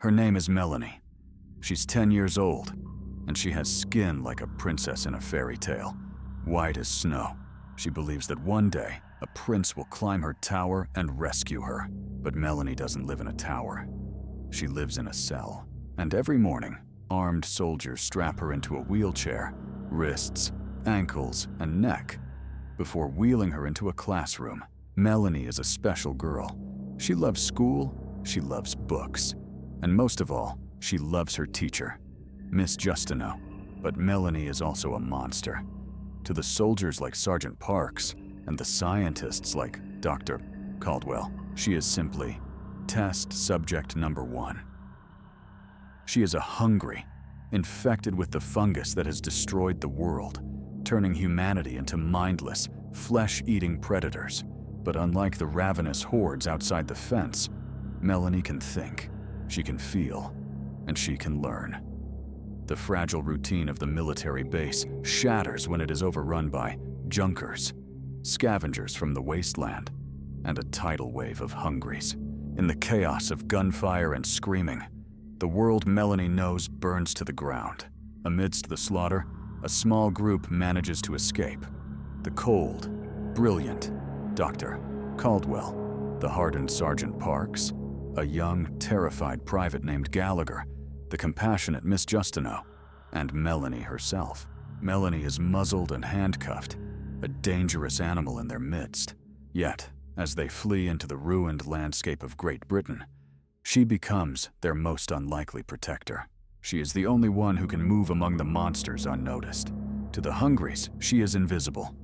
Her name is Melanie. She's 10 years old, and she has skin like a princess in a fairy tale, white as snow. She believes that one day, a prince will climb her tower and rescue her. But Melanie doesn't live in a tower. She lives in a cell. And every morning, armed soldiers strap her into a wheelchair, wrists, ankles, and neck, before wheeling her into a classroom. Melanie is a special girl. She loves school, she loves books, and most of all, she loves her teacher, Miss Justineau. But Melanie is also a monster. To the soldiers like Sergeant Parks and the scientists like Dr. Caldwell, she is simply test subject number 1. She is a hungry, infected with the fungus that has destroyed the world, turning humanity into mindless, flesh-eating predators. But unlike the ravenous hordes outside the fence, Melanie can think, she can feel, and she can learn. The fragile routine of the military base shatters when it is overrun by junkers, scavengers from the wasteland, and a tidal wave of hungries. In the chaos of gunfire and screaming, the world Melanie knows burns to the ground. Amidst the slaughter, a small group manages to escape. The cold, brilliant Dr. Caldwell, the hardened Sergeant Parks, a young, terrified private named Gallagher, the compassionate Miss Justineau, and Melanie herself. Melanie is muzzled and handcuffed, a dangerous animal in their midst. Yet, as they flee into the ruined landscape of Great Britain, she becomes their most unlikely protector. She is the only one who can move among the monsters unnoticed. To the hungries, she is invisible.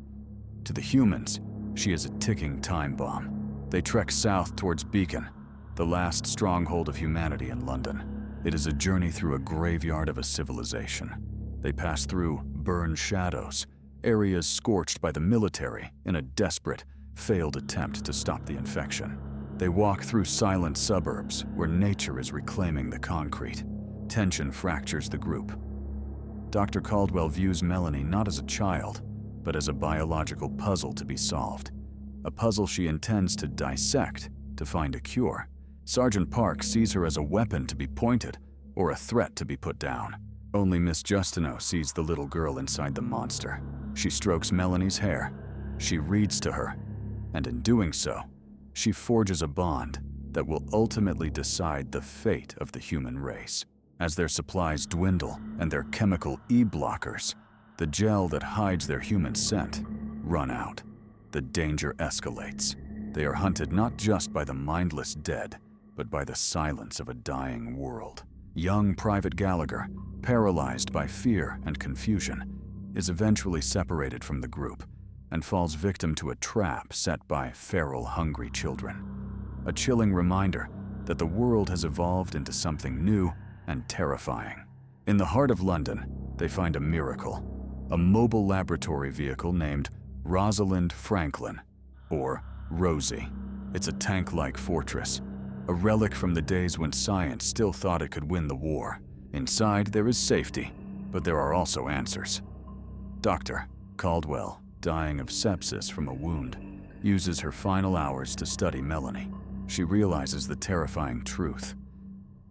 To the humans, she is a ticking time bomb. They trek south towards Beacon, the last stronghold of humanity in London. It is a journey through a graveyard of a civilization. They pass through burned shadows, areas scorched by the military in a desperate, failed attempt to stop the infection. They walk through silent suburbs where nature is reclaiming the concrete. Tension fractures the group. Dr. Caldwell views Melanie not as a child, but as a biological puzzle to be solved. A puzzle she intends to dissect to find a cure. Sergeant Park sees her as a weapon to be pointed or a threat to be put down. Only Miss Justineau sees the little girl inside the monster. She strokes Melanie's hair. She reads to her, and in doing so, she forges a bond that will ultimately decide the fate of the human race. As their supplies dwindle and their chemical E-blockers, the gel that hides their human scent, run out, the danger escalates. They are hunted not just by the mindless dead, but by the silence of a dying world. Young Private Gallagher, paralyzed by fear and confusion, is eventually separated from the group and falls victim to a trap set by feral, hungry children. A chilling reminder that the world has evolved into something new and terrifying. In the heart of London, they find a miracle, a mobile laboratory vehicle named Rosalind Franklin, or Rosie. It's a tank-like fortress, a relic from the days when science still thought it could win the war. Inside, there is safety, but there are also answers. Dr. Caldwell, dying of sepsis from a wound, uses her final hours to study Melanie. She realizes the terrifying truth.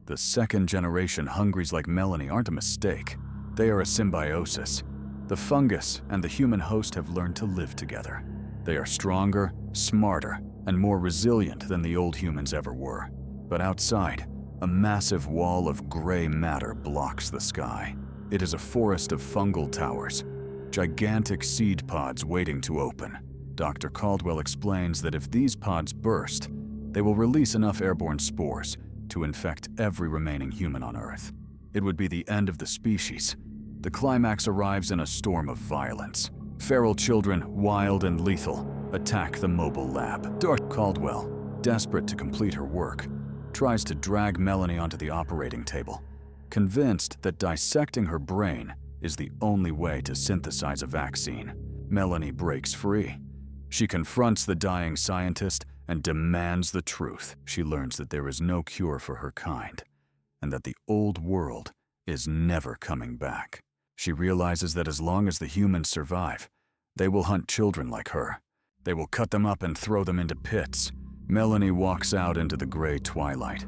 The second-generation hungries like Melanie aren't a mistake. They are a symbiosis. The fungus and the human host have learned to live together. They are stronger, smarter, and more resilient than the old humans ever were. But outside, a massive wall of gray matter blocks the sky. It is a forest of fungal towers, gigantic seed pods waiting to open. Dr. Caldwell explains that if these pods burst, they will release enough airborne spores to infect every remaining human on Earth. It would be the end of the species. The climax arrives in a storm of violence. Feral children, wild and lethal, attack the mobile lab. Dr. Caldwell, desperate to complete her work, tries to drag Melanie onto the operating table, convinced that dissecting her brain is the only way to synthesize a vaccine. Melanie breaks free. She confronts the dying scientist and demands the truth. She learns that there is no cure for her kind, and that the old world is never coming back. She realizes that as long as the humans survive, they will hunt children like her. They will cut them up and throw them into pits. Melanie walks out into the gray twilight.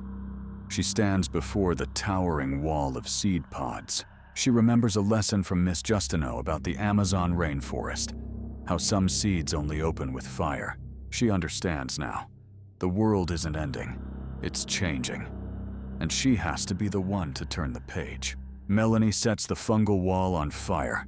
She stands before the towering wall of seed pods. She remembers a lesson from Miss Justineau about the Amazon rainforest, how some seeds only open with fire. She understands now. The world isn't ending, it's changing. And she has to be the one to turn the page. Melanie sets the fungal wall on fire.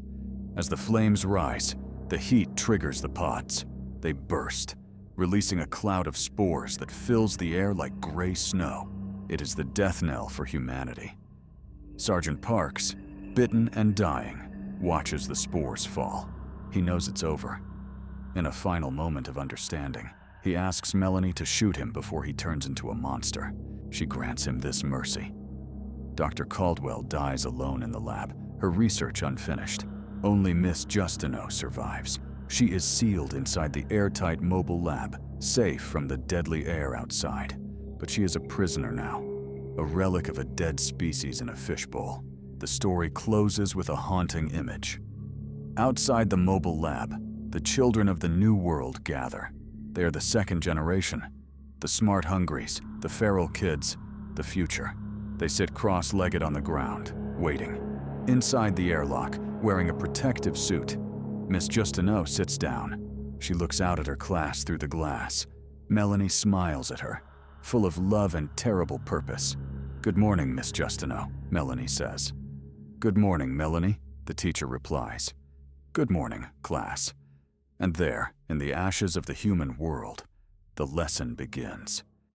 As the flames rise, the heat triggers the pods. They burst, releasing a cloud of spores that fills the air like gray snow. It is the death knell for humanity. Sergeant Parks, bitten and dying, watches the spores fall. He knows it's over. In a final moment of understanding, he asks Melanie to shoot him before he turns into a monster. She grants him this mercy. Dr. Caldwell dies alone in the lab, her research unfinished. Only Miss Justineau survives. She is sealed inside the airtight mobile lab, safe from the deadly air outside. But she is a prisoner now, a relic of a dead species in a fishbowl. The story closes with a haunting image. Outside the mobile lab, the children of the New World gather. They are the second generation, the smart hungries, the feral kids, the future. They sit cross-legged on the ground, waiting. Inside the airlock, wearing a protective suit, Miss Justineau sits down. She looks out at her class through the glass. Melanie smiles at her, full of love and terrible purpose. "Good morning, Miss Justineau," Melanie says. "Good morning, Melanie," the teacher replies. "Good morning, class." And there, in the ashes of the human world, the lesson begins.